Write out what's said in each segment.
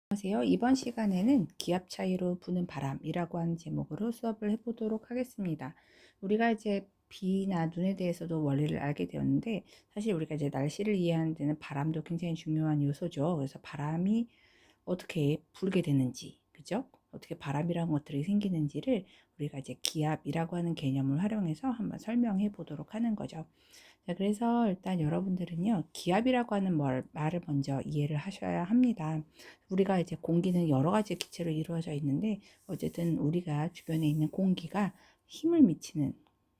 안녕하세요. 이번 시간에는 기압 차이로 부는 바람이라고 하는 제목으로 수업을 해보도록 하겠습니다. 우리가 이제 비나 눈에 대해서도 원리를 알게 되었는데, 사실 우리가 이제 날씨를 이해하는 데는 바람도 굉장히 중요한 요소죠. 그래서 바람이 어떻게 불게 되는지, 그죠? 어떻게 바람이라는 것들이 생기는지를 우리가 이제 기압이라고 하는 개념을 활용해서 한번 설명해 보도록 하는 거죠. 자, 그래서 일단 여러분들은요, 기압이라고 하는 말을 먼저 이해를 하셔야 합니다. 우리가 이제 공기는 여러 가지 기체로 이루어져 있는데, 어쨌든 우리가 주변에 있는 공기가 힘을 미치는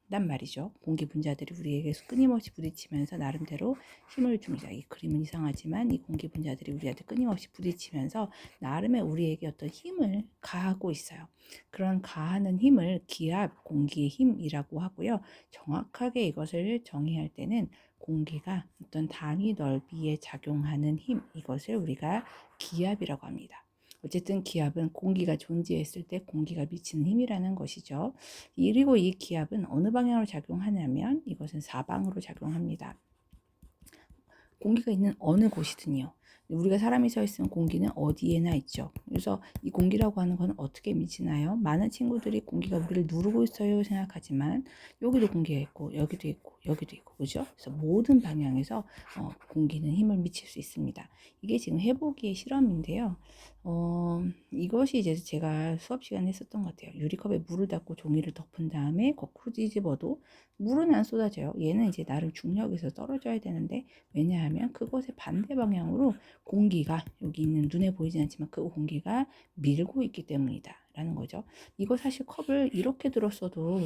단 말이죠. 공기 분자들이 우리에게 끊임없이 부딪히면서 나름대로 힘을 줍니다. 이 그림은 이상하지만 이 공기 분자들이 우리한테 끊임없이 부딪히면서 나름의 우리에게 어떤 힘을 가하고 있어요. 그런 가하는 힘을 기압, 공기의 힘이라고 하고요. 정확하게 이것을 정의할 때는 공기가 어떤 단위 넓이에 작용하는 힘, 이것을 우리가 기압이라고 합니다. 어쨌든 기압은 공기가 존재했을 때 공기가 미치는 힘이라는 것이죠. 그리고 이 기압은 어느 방향으로 작용하냐면 이것은 사방으로 작용합니다. 공기가 있는 어느 곳이든요. 우리가 사람이 서 있으면 공기는 어디에나 있죠. 그래서 이 공기라고 하는 건 어떻게 미치나요? 많은 친구들이 공기가 우리를 누르고 있어요 생각하지만 여기도 공기가 있고 여기도 있고 여기도 있고 그죠? 그래서 모든 방향에서 공기는 힘을 미칠 수 있습니다. 이게 지금 해보기의 실험인데요. 이것이 이제 제가 수업 시간에 했었던 것 같아요. 유리컵에 물을 닫고 종이를 덮은 다음에 거꾸로 뒤집어도 물은 안 쏟아져요. 얘는 이제 나름 중력에서 떨어져야 되는데 왜냐하면 그것의 반대 방향으로 공기가 여기 있는 눈에 보이진 않지만 그 공기가 밀고 있기 때문이다 라는 거죠. 이거 사실 컵을 이렇게 들었어도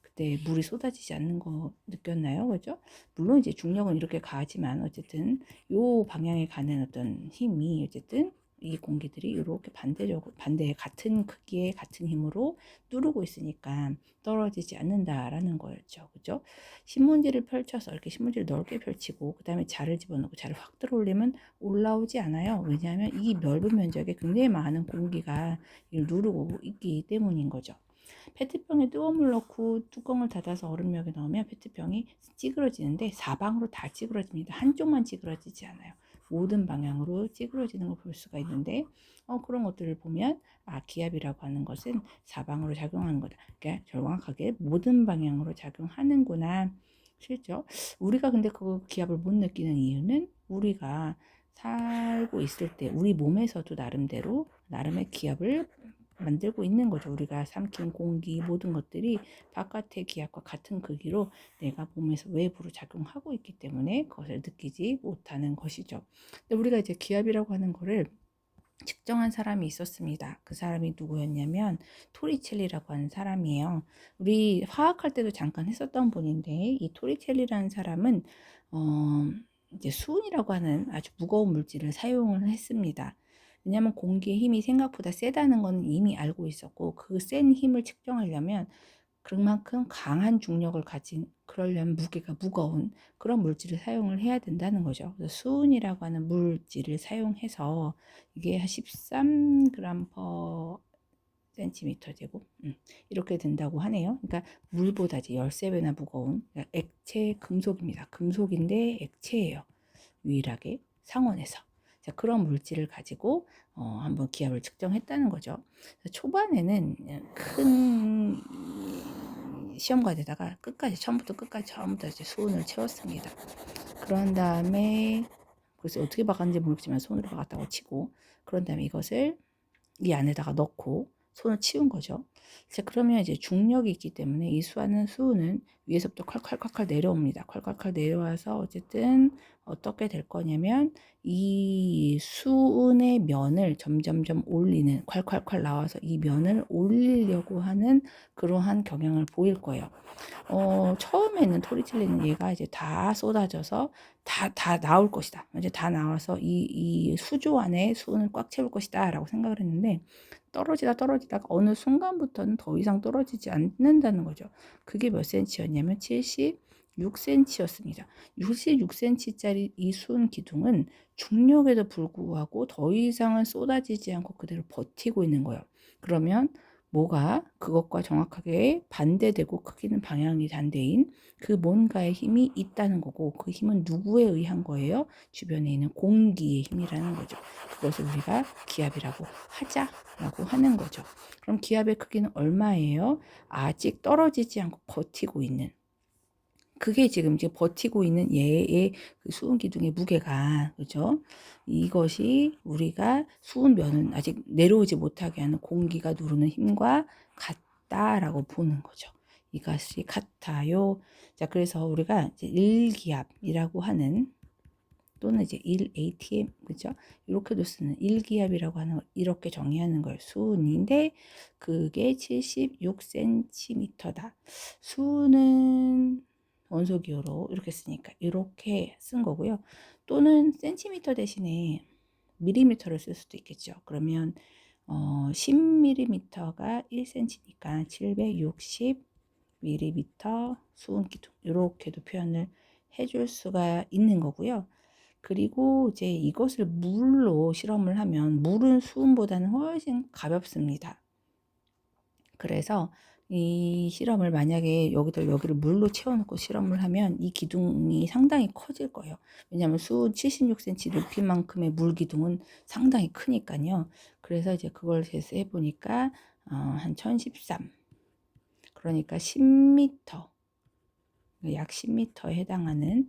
그때 물이 쏟아지지 않는 거 느꼈나요? 그죠? 물론 이제 중력은 이렇게 가지만 어쨌든 요 방향에 가는 어떤 힘이 어쨌든 이 공기들이 이렇게 반대의 같은 크기의 같은 힘으로 누르고 있으니까 떨어지지 않는다라는 거였죠. 그죠? 신문지를 펼쳐서 이렇게 신문지를 넓게 펼치고 그 다음에 자를 집어넣고 자를 확 들어 올리면 올라오지 않아요. 왜냐하면 이 넓은 면적에 굉장히 많은 공기가 이를 누르고 있기 때문인 거죠. 페트병에 뜨거운 물 넣고 뚜껑을 닫아서 얼음력에 넣으면 페트병이 찌그러지는데 사방으로 다 찌그러집니다. 한쪽만 찌그러지지 않아요. 모든 방향으로 찌그러지는 걸 볼 수가 있는데 그런 것들을 보면 기압이라고 하는 것은 사방으로 작용하는 거다. 그러니까 정확하게 모든 방향으로 작용하는구나. 실죠? 우리가 근데 그 기압을 못 느끼는 이유는 우리가 살고 있을 때 우리 몸에서도 나름대로 나름의 기압을 만들고 있는 거죠. 우리가 삼킨 공기 모든 것들이 바깥의 기압과 같은 크기로 내가 몸에서 외부로 작용하고 있기 때문에 그것을 느끼지 못하는 것이죠. 근데 우리가 이제 기압이라고 하는 거를 측정한 사람이 있었습니다. 그 사람이 누구였냐면 토리첼리라고 하는 사람이에요. 우리 화학할 때도 잠깐 했었던 분인데 이 토리첼리라는 사람은 어, 이제 수은이라고 하는 아주 무거운 물질을 사용을 했습니다. 왜냐하면 공기의 힘이 생각보다 세다는 건 이미 알고 있었고 그 센 힘을 측정하려면 그만큼 강한 중력을 가진 그러려면 무게가 무거운 그런 물질을 사용을 해야 된다는 거죠. 그래서 수은이라고 하는 물질을 사용해서 이게 한 13g per 센티미터 되고 이렇게 된다고 하네요. 그러니까 물보다 이제 13배나 무거운 그러니까 액체 금속입니다. 금속인데 액체예요. 유일하게 상온에서. 자, 그런 물질을 가지고 한번 기압을 측정했다는 거죠. 초반에는 큰 시험관에다가 끝까지 처음부터 이제 수온을 채웠습니다. 그런 다음에 글쎄 어떻게 박았는지 모르겠지만 손으로 박았다고 치고 그런 다음에 이것을 이 안에다가 넣고 손을 치운 거죠. 자, 그러면 이제 중력이 있기 때문에 이 수은은 위에서부터 콸콸콸콸 내려옵니다. 콸콸콸 내려와서 어쨌든 어떻게 될 거냐면 이 수은의 면을 점점점 올리는 콸콸콸 나와서 이 면을 올리려고 하는 그러한 경향을 보일 거예요. 처음에는 토리첼리는 얘가 이제 다 쏟아져서 다 나올 것이다. 이제 다 나와서 이 수조 안에 수은을 꽉 채울 것이다. 라고 생각을 했는데, 떨어지다가 어느 순간부터는 더 이상 떨어지지 않는다는 거죠. 그게 몇 센치였냐면 76cm였습니다. 66cm짜리 이 수은 기둥은 중력에도 불구하고 더 이상은 쏟아지지 않고 그대로 버티고 있는 거예요. 그러면 뭐가 그것과 정확하게 반대되고 크기는 방향이 반대인 그 뭔가의 힘이 있다는 거고, 그 힘은 누구에 의한 거예요? 주변에 있는 공기의 힘이라는 거죠. 그것을 우리가 기압이라고 하자라고 하는 거죠. 그럼 기압의 크기는 얼마예요? 아직 떨어지지 않고 버티고 있는, 그게 지금 이제 버티고 있는 얘의 그 수은 기둥의 무게가, 그죠? 이것이 우리가 수은 면은 아직 내려오지 못하게 하는 공기가 누르는 힘과 같다라고 보는 거죠. 이것이 같아요. 자, 그래서 우리가 이제 1기압이라고 하는, 또는 이제 1ATM, 그죠? 이렇게도 쓰는 1기압이라고 하는 걸 이렇게 정의하는 걸 수은인데, 그게 76cm다. 수는 원소기호로 이렇게 쓰니까 이렇게 쓴 거고요. 또는 센티미터 대신에 밀리미터를 쓸 수도 있겠죠. 그러면 10mm가 1cm니까 760mm 수은기둥, 이렇게도 표현을 해줄 수가 있는 거고요. 그리고 이제 이것을 물로 실험을 하면, 물은 수은보다는 훨씬 가볍습니다. 그래서 이 실험을 만약에 여기를 물로 채워놓고 실험을 하면 이 기둥이 상당히 커질 거예요. 왜냐하면 수은 76cm 높이만큼의 물 기둥은 상당히 크니까요. 그래서 이제 그걸 재수해 보니까 한 1013, 그러니까 10m, 약 10m에 해당하는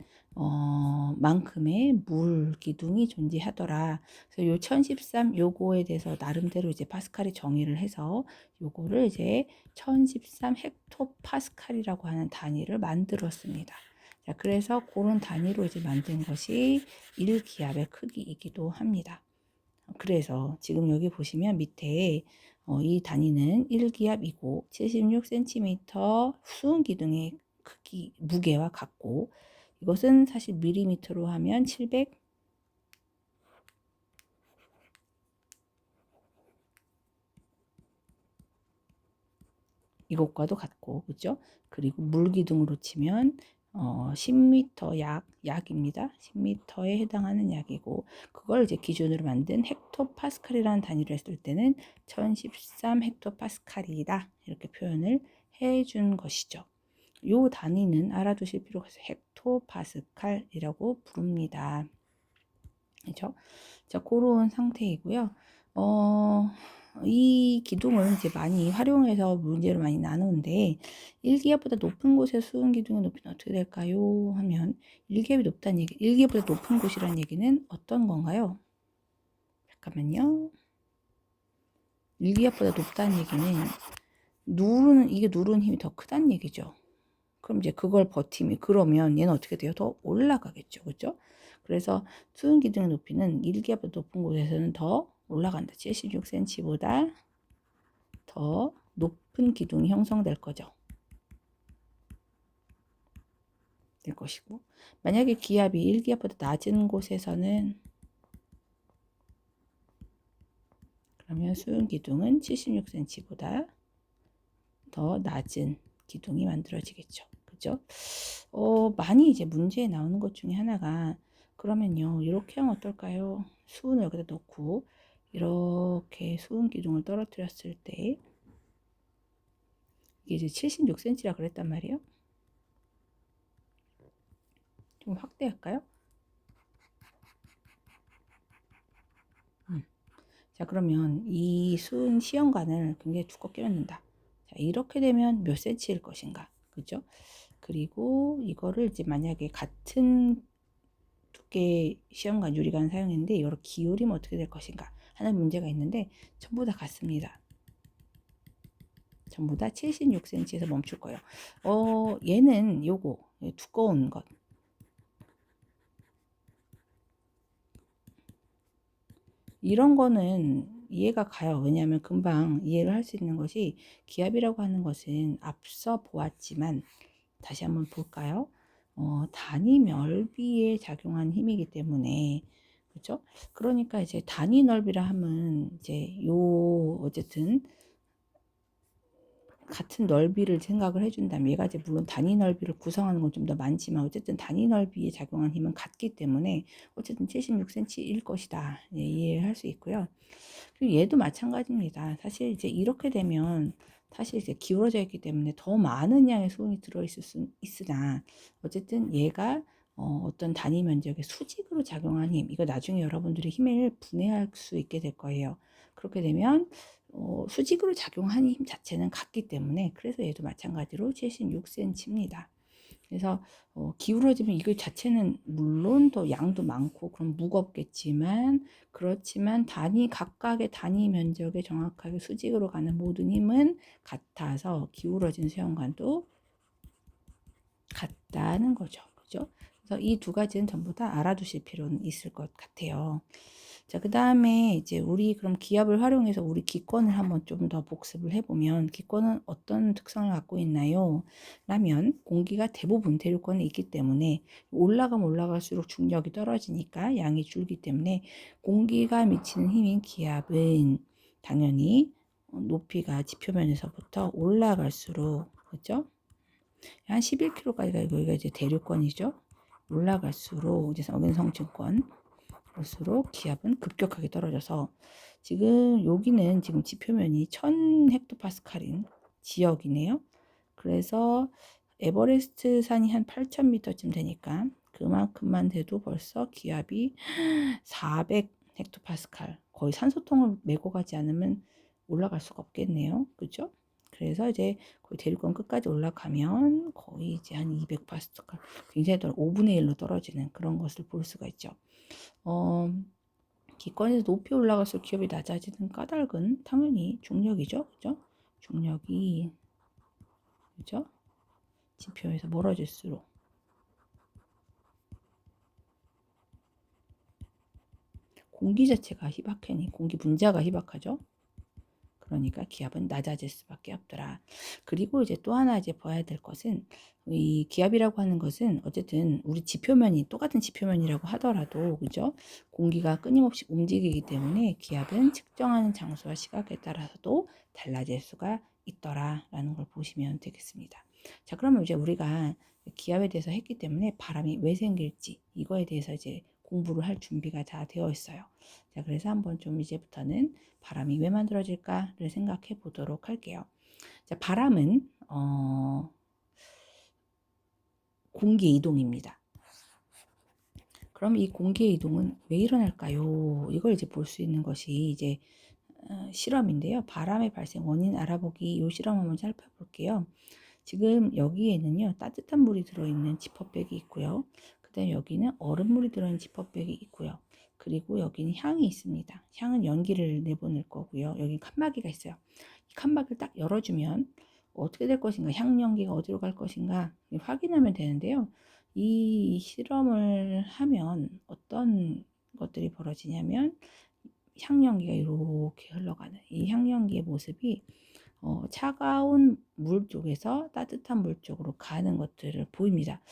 만큼의 물 기둥이 존재하더라. 그래서 요 1013 요거에 대해서 나름대로 이제 파스칼이 정의를 해서 요거를 이제 1013 헥토파스칼이라고 하는 단위를 만들었습니다. 자, 그래서 그런 단위로 이제 만든 것이 1기압의 크기이기도 합니다. 그래서 지금 여기 보시면 밑에 이 단위는 1기압이고 76cm 수은 기둥의 크기, 무게와 같고, 이것은 사실 밀리미터로 하면 700, 이것과도 같고, 그죠? 그리고 물 기둥으로 치면 10m 약입니다. 10m에 해당하는 약이고, 그걸 이제 기준으로 만든 헥토파스칼이라는 단위로 했을 때는 1013 헥토파스칼이다, 이렇게 표현을 해준 것이죠. 요 단위는 알아두실 필요가 있어요. 헥토파스칼이라고 부릅니다. 그렇죠? 자, 그런 상태이고요. 이 기둥을 이제 많이 활용해서 문제를 많이 나누는데, 1기압보다 높은 곳의 수은 기둥의 높이는 어떻게 될까요? 하면 1기압이 높다는 얘기, 1기압보다 높은 곳이라는 얘기는 어떤 건가요? 잠깐만요. 1기압보다 높다는 얘기는 이게 누르는 힘이 더 크다는 얘기죠. 그럼 이제 그걸 버티면, 그러면 얘는 어떻게 돼요? 더 올라가겠죠. 그죠? 그래서 수은 기둥의 높이는 1기압보다 높은 곳에서는 더 올라간다. 76cm보다 더 높은 기둥이 형성될 거죠. 될 것이고, 만약에 기압이 1기압보다 낮은 곳에서는, 그러면 수은 기둥은 76cm보다 더 낮은 기둥이 만들어지겠죠. 그죠? 많이 이제 문제에 나오는 것 중에 하나가, 그러면요, 이렇게 하면 어떨까요? 수은을 여기다 놓고 이렇게 수은 기둥을 떨어뜨렸을 때, 이게 이제 76cm라 그랬단 말이에요. 좀 확대할까요? 자, 그러면 이 수은 시험관을 굉장히 두껍게 넣는다. 자, 이렇게 되면 몇 cm일 것인가? 그죠? 그리고 이거를 이제 만약에 같은 두께 시험관 유리관 사용했는데 이걸 기울이면 어떻게 될 것인가 하는 문제가 있는데, 전부 다 같습니다. 전부 다 76cm에서 멈출 거예요. 얘는 요거 두꺼운 것, 이런 거는 이해가 가요. 왜냐하면 금방 이해를 할 수 있는 것이, 기압이라고 하는 것은 앞서 보았지만 다시 한번 볼까요? 단위 넓이에 작용한 힘이기 때문에, 그렇죠? 그러니까 이제 단위 넓이라 하면 이제 어쨌든 같은 넓이를 생각을 해준다면, 얘가 이제 물론 단위 넓이를 구성하는 건 좀 더 많지만 어쨌든 단위 넓이에 작용한 힘은 같기 때문에 어쨌든 76cm일 것이다, 예, 이해를 할 수 있고요. 그리고 얘도 마찬가지입니다. 사실 이제 이렇게 되면 사실 이제 기울어져 있기 때문에 더 많은 양의 수온이 들어있을 수 있으나 어쨌든 얘가 어떤 단위 면적의 수직으로 작용한 힘, 이거 나중에 여러분들이 힘을 분해할 수 있게 될 거예요. 그렇게 되면 수직으로 작용하는 힘 자체는 같기 때문에 그래서 얘도 마찬가지로 76cm입니다. 그래서 기울어지면 이거 자체는 물론 더 양도 많고 그럼 무겁겠지만 그렇지만 각각의 단위 면적에 정확하게 수직으로 가는 모든 힘은 같아서 기울어진 수영관도 같다는 거죠. 그죠? 그래서 이 두 가지는 전부 다 알아두실 필요는 있을 것 같아요. 자, 그 다음에 이제 우리 그럼 기압을 활용해서 우리 기권을 한번 좀 더 복습을 해보면 기권은 어떤 특성을 갖고 있나요? 라면 공기가 대부분 대류권에 있기 때문에 올라가면 올라갈수록 중력이 떨어지니까 양이 줄기 때문에 공기가 미치는 힘인 기압은 당연히 높이가 지표면에서부터 올라갈수록 그죠? 한 11km까지가 여기가 이제 대류권이죠. 올라갈수록 이제 여기는 성층권 갈수록 기압은 급격하게 떨어져서 지금 여기는 지금 지표면이 1000헥토파스칼인 지역이네요. 그래서 에버레스트 산이 한 8000m쯤 되니까 그만큼만 돼도 벌써 기압이 400헥토파스칼 거의 산소통을 메고 가지 않으면 올라갈 수가 없겠네요. 그죠? 그래서 이제 거의 대륙권 끝까지 올라가면 거의 이제 한 200파스칼 굉장히 5분의 1로 떨어지는 그런 것을 볼 수가 있죠. 기권에서 높이 올라갈수록 기압이 낮아지는 까닭은 당연히 중력이죠. 그죠? 중력이 그죠? 지표에서 멀어질수록 공기 자체가 희박하니 공기 분자가 희박하죠. 그러니까 기압은 낮아질 수밖에 없더라. 그리고 이제 또 하나 이제 봐야 될 것은 이 기압이라고 하는 것은 어쨌든 우리 지표면이 똑같은 지표면이라고 하더라도 그죠? 공기가 끊임없이 움직이기 때문에 기압은 측정하는 장소와 시각에 따라서도 달라질 수가 있더라라는 걸 보시면 되겠습니다. 자, 그러면 이제 우리가 기압에 대해서 했기 때문에 바람이 왜 생길지 이거에 대해서 이제 공부를 할 준비가 다 되어 있어요. 자, 그래서 한번 좀 이제부터는 바람이 왜 만들어질까를 생각해 보도록 할게요. 자, 바람은 공기 이동입니다. 그럼 이 공기 이동은 왜 일어날까요? 이걸 이제 볼 수 있는 것이 이제 실험인데요. 바람의 발생 원인 알아보기 이 실험 한번 살펴볼게요. 지금 여기에는요 따뜻한 물이 들어있는 지퍼백이 있고요. 그 다음에 여기는 얼음물이 들어있는 지퍼백이 있고요. 그리고 여기는 향이 있습니다. 향은 연기를 내보낼 거고요. 여기 칸막이가 있어요. 이 칸막이를 딱 열어주면 어떻게 될 것인가, 향 연기가 어디로 갈 것인가 확인하면 되는데요. 이 실험을 하면 어떤 것들이 벌어지냐면 향연기가 이렇게 흘러가는 이 향연기의 모습이 차가운 물 쪽에서 따뜻한 물 쪽으로 가는 것들을 보입니다.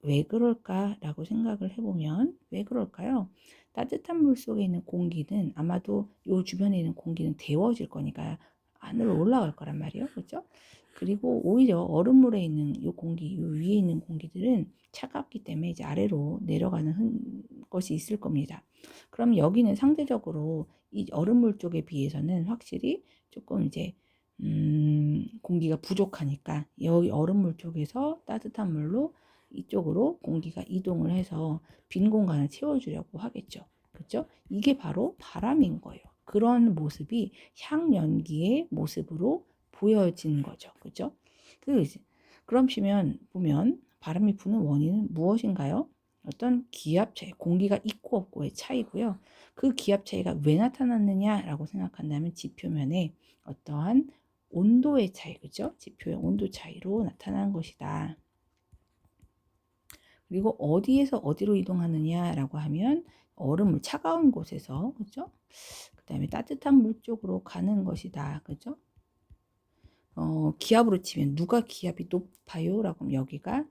왜 그럴까라고 생각을 해보면 왜 그럴까요? 따뜻한 물 속에 있는 공기는 아마도 요 주변에 있는 공기는 데워질 거니까 안으로 올라갈 거란 말이에요. 그렇죠? 그리고 오히려 얼음물에 있는 요 공기, 요 위에 있는 공기들은 차갑기 때문에 이제 아래로 내려가는 것이 있을 겁니다. 그럼 여기는 상대적으로 이 얼음물 쪽에 비해서는 확실히 조금 이제 공기가 부족하니까 여기 얼음물 쪽에서 따뜻한 물로 이쪽으로 공기가 이동을 해서 빈 공간을 채워주려고 하겠죠. 그렇죠? 이게 바로 바람인 거예요. 그런 모습이 향연기의 모습으로 보여진 거죠. 그렇죠? 그럼 보면 바람이 부는 원인은 무엇인가요? 어떤 기압 차이, 공기가 있고 없고의 차이고요. 그 기압 차이가 왜 나타났느냐라고 생각한다면 지표면에 어떠한 온도의 차이, 그죠? 지표의 온도 차이로 나타난 것이다. 그리고 어디에서 어디로 이동하느냐라고 하면 얼음물 차가운 곳에서 그죠? 그다음에 따뜻한 물 쪽으로 가는 것이다. 그죠? 기압으로 치면 누가 기압이 높아요라고 하면 여기가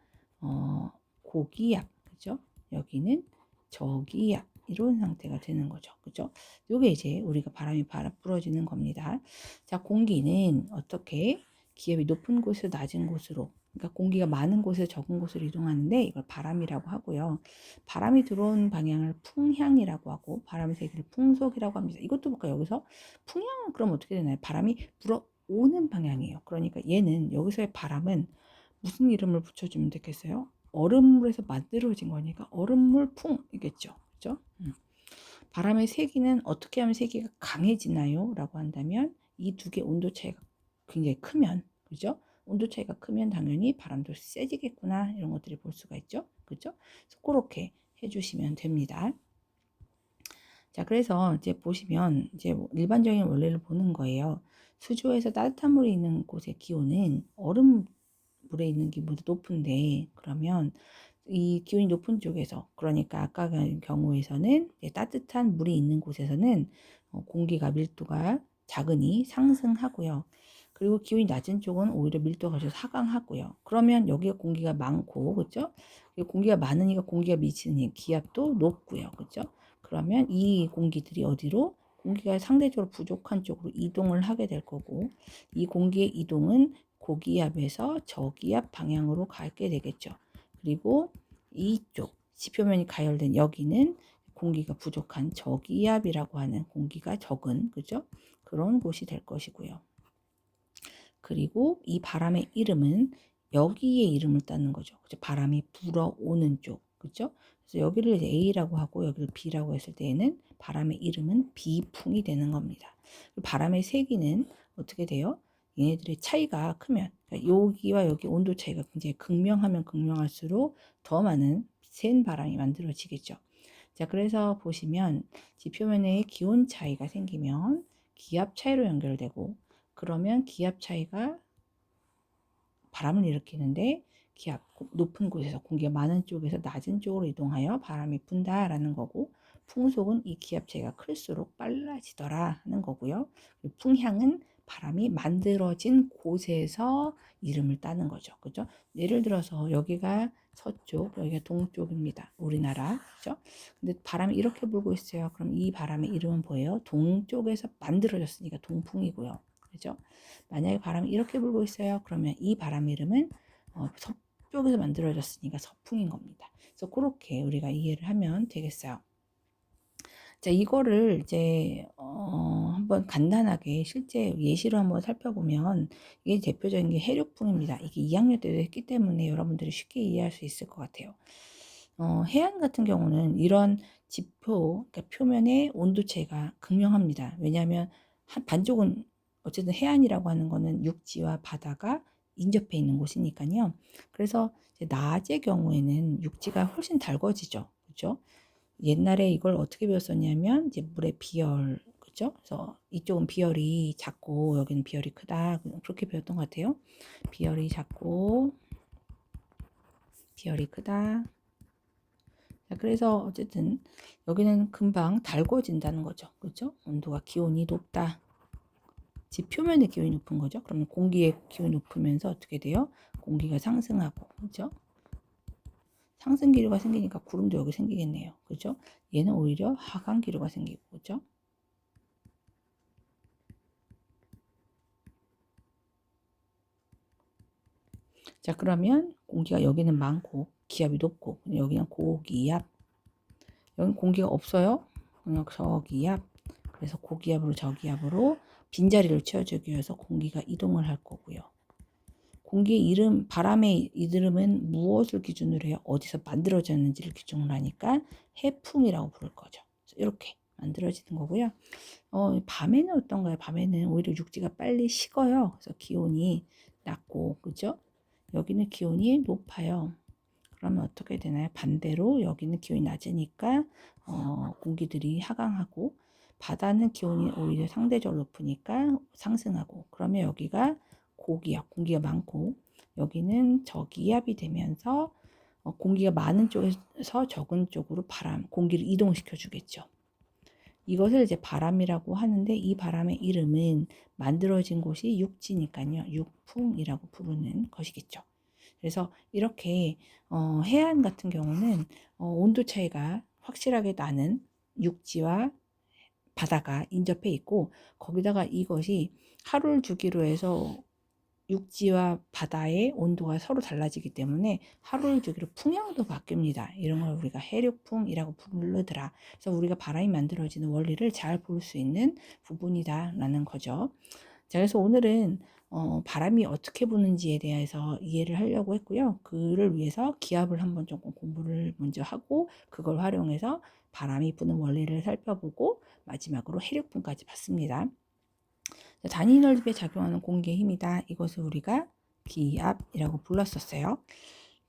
고기압, 그죠? 여기는 저기압 이런 상태가 되는 거죠. 그죠? 요게 이제 우리가 바람이 불어지는 겁니다. 자, 공기는 어떻게 기압이 높은 곳에서 낮은 곳으로 그러니까 공기가 많은 곳에서 적은 곳으로 이동하는데 이걸 바람이라고 하고요. 바람이 들어온 방향을 풍향이라고 하고 바람의 세기를 풍속이라고 합니다. 이것도 볼까요? 여기서 풍향은 그럼 어떻게 되나요? 바람이 불어오는 방향이에요. 그러니까 얘는 여기서의 바람은 무슨 이름을 붙여주면 되겠어요? 얼음물에서 만들어진 거니까 얼음물 풍이겠죠. 그죠? 바람의 세기는 어떻게 하면 세기가 강해지나요? 라고 한다면 이 두 개 온도 차이가 굉장히 크면, 그죠? 온도 차이가 크면 당연히 바람도 세지겠구나, 이런 것들을 볼 수가 있죠. 그죠? 그래서 그렇게 해주시면 됩니다. 자, 그래서 이제 보시면 이제 일반적인 원리를 보는 거예요. 수조에서 따뜻한 물이 있는 곳의 기온은 얼음물에 있는 기온보다 높은데, 그러면 이 기온이 높은 쪽에서, 그러니까 아까 경우에서는 따뜻한 물이 있는 곳에서는 공기가 밀도가 작으니 상승하고요. 그리고 기온이 낮은 쪽은 오히려 밀도가 좀 하강하고요. 그러면 여기가 공기가 많고, 그죠? 공기가 많으니까 공기가 미치는 기압도 높고요. 그죠? 그러면 이 공기들이 어디로? 공기가 상대적으로 부족한 쪽으로 이동을 하게 될 거고, 이 공기의 이동은 고기압에서 저기압 방향으로 가게 되겠죠. 그리고 이쪽 지표면이 가열된 여기는 공기가 부족한 저기압이라고 하는 공기가 적은, 그죠? 그런 곳이 될 것이고요. 그리고 이 바람의 이름은 여기에 이름을 따는 거죠. 그죠? 바람이 불어오는 쪽, 그죠? 그래서 여기를 이제 A라고 하고 여기를 B라고 했을 때에는 바람의 이름은 비풍이 되는 겁니다. 바람의 세기는 어떻게 돼요? 얘네들의 차이가 크면, 그러니까 여기와 여기 온도 차이가 굉장히 극명하면 극명할수록 더 많은 센 바람이 만들어지겠죠. 자, 그래서 보시면 지표면에 기온 차이가 생기면 기압 차이로 연결되고, 그러면 기압 차이가 바람을 일으키는데 기압 높은 곳에서 공기가 많은 쪽에서 낮은 쪽으로 이동하여 바람이 분다라는 거고, 풍속은 이 기압 차이가 클수록 빨라지더라 하는 거고요. 풍향은 바람이 만들어진 곳에서 이름을 따는 거죠. 그죠? 예를 들어서 여기가 서쪽, 여기가 동쪽입니다. 우리나라. 그죠? 근데 바람이 이렇게 불고 있어요. 그럼 이 바람의 이름은 뭐예요? 동쪽에서 만들어졌으니까 동풍이고요. 그죠? 만약에 바람이 이렇게 불고 있어요. 그러면 이 바람 이름은 서쪽에서 만들어졌으니까 서풍인 겁니다. 그래서 그렇게 우리가 이해를 하면 되겠어요. 자, 이거를 이제 한번 간단하게 실제 예시로 한번 살펴보면 이게 대표적인 게 해륙풍입니다. 이게 2학년 때도 했기 때문에 여러분들이 쉽게 이해할 수 있을 것 같아요. 해안 같은 경우는 이런 지표, 그러니까 표면의 온도 차이가 극명합니다. 왜냐하면 반쪽은 어쨌든 해안이라고 하는 거는 육지와 바다가 인접해 있는 곳이니까요. 그래서 낮의 경우에는 육지가 훨씬 달궈지죠. 그죠? 옛날에 이걸 어떻게 배웠었냐면 이제 물의 비열, 그죠? 그래서 이쪽은 비열이 작고 여기는 비열이 크다, 그렇게 배웠던 것 같아요. 비열이 작고 비열이 크다. 자, 그래서 어쨌든 여기는 금방 달궈진다는 거죠. 그죠? 온도가 기온이 높다. 지표면의 기온이 높은 거죠. 그러면 공기의 기온이 높으면서 어떻게 돼요? 공기가 상승하고, 그죠? 상승 기류가 생기니까 구름도 여기 생기겠네요. 그죠? 얘는 오히려 하강 기류가 생기고, 그죠? 자, 그러면 공기가 여기는 많고 기압이 높고 여기는 고기압, 여기는 공기가 없어요. 그냥 저기압. 그래서 고기압으로 저기압으로 빈자리를 채워주기 위해서 공기가 이동을 할 거고요. 공기의 이름, 바람의 이름은 무엇을 기준으로 해요? 어디서 만들어졌는지를 기준으로 하니까 해풍이라고 부를 거죠. 이렇게 만들어지는 거고요. 밤에는 어떤가요? 밤에는 오히려 육지가 빨리 식어요. 그래서 기온이 낮고, 그죠? 여기는 기온이 높아요. 그러면 어떻게 되나요? 반대로 여기는 기온이 낮으니까 공기들이 하강하고, 바다는 기온이 오히려 상대적으로 높으니까 상승하고, 그러면 여기가 고기압, 공기가 많고, 여기는 저기압이 되면서 공기가 많은 쪽에서 적은 쪽으로 공기를 이동시켜 주겠죠. 이것을 이제 바람이라고 하는데, 이 바람의 이름은 만들어진 곳이 육지니까요. 육풍이라고 부르는 것이겠죠. 그래서 이렇게 해안 같은 경우는 온도 차이가 확실하게 나는 육지와 바다가 인접해 있고, 거기다가 이것이 하루를 주기로 해서 육지와 바다의 온도가 서로 달라지기 때문에 하루 주기로 풍향도 바뀝니다. 이런 걸 우리가 해륙풍이라고 부르더라. 그래서 우리가 바람이 만들어지는 원리를 잘 볼 수 있는 부분이다라는 거죠. 자, 그래서 오늘은 바람이 어떻게 부는지에 대해서 이해를 하려고 했고요. 그를 위해서 기압을 한번 조금 공부를 먼저 하고 그걸 활용해서 바람이 부는 원리를 살펴보고 마지막으로 해륙풍까지 봤습니다. 단위 넓이에 작용하는 공기의 힘이다. 이것을 우리가 기압이라고 불렀었어요.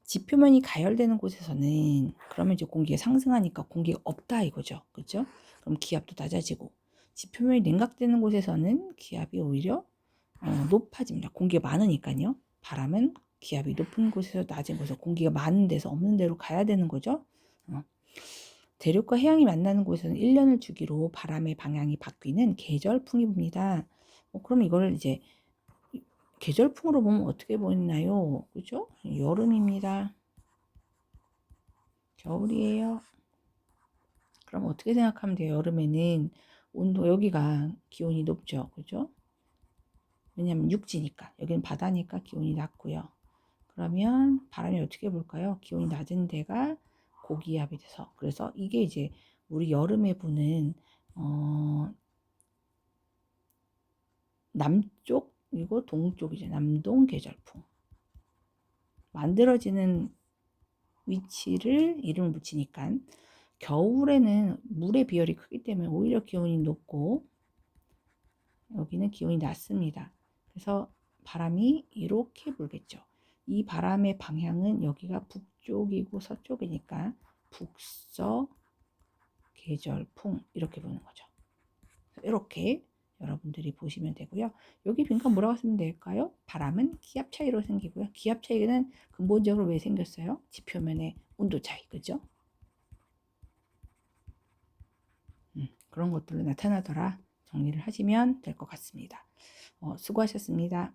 지표면이 가열되는 곳에서는 그러면 이제 공기가 상승하니까 공기가 없다 이거죠. 그렇죠? 그럼 기압도 낮아지고 지표면이 냉각되는 곳에서는 기압이 오히려 높아집니다. 공기가 많으니까요. 바람은 기압이 높은 곳에서 낮은 곳에서 공기가 많은 데서 없는 데로 가야 되는 거죠. 대륙과 해양이 만나는 곳에서는 1년을 주기로 바람의 방향이 바뀌는 계절풍이 붑니다. 그럼 이걸 이제 계절풍으로 보면 어떻게 보이나요? 그죠? 여름입니다. 겨울이에요. 그럼 어떻게 생각하면 돼요? 여름에는 온도 여기가 기온이 높죠. 그죠? 왜냐하면 육지니까. 여기는 바다니까 기온이 낮고요. 그러면 바람이 어떻게 불까요? 기온이 낮은 데가 고기압이 돼서. 그래서 이게 이제 우리 여름에 부는 남쪽이고 동쪽이죠. 남동 계절풍. 만들어지는 위치를 이름을 붙이니까 겨울에는 물의 비열이 크기 때문에 오히려 기온이 높고 여기는 기온이 낮습니다. 그래서 바람이 이렇게 불겠죠. 이 바람의 방향은 여기가 북쪽이고 서쪽이니까 북서 계절풍 이렇게 부는 거죠. 이렇게 여러분들이 보시면 되고요. 여기 빈칸 뭐라고 쓰면 될까요? 바람은 기압 차이로 생기고요. 기압 차이는 근본적으로 왜 생겼어요? 지표면의 온도 차이, 그죠? 그런 것들로 나타나더라. 정리를 하시면 될 것 같습니다. 수고하셨습니다.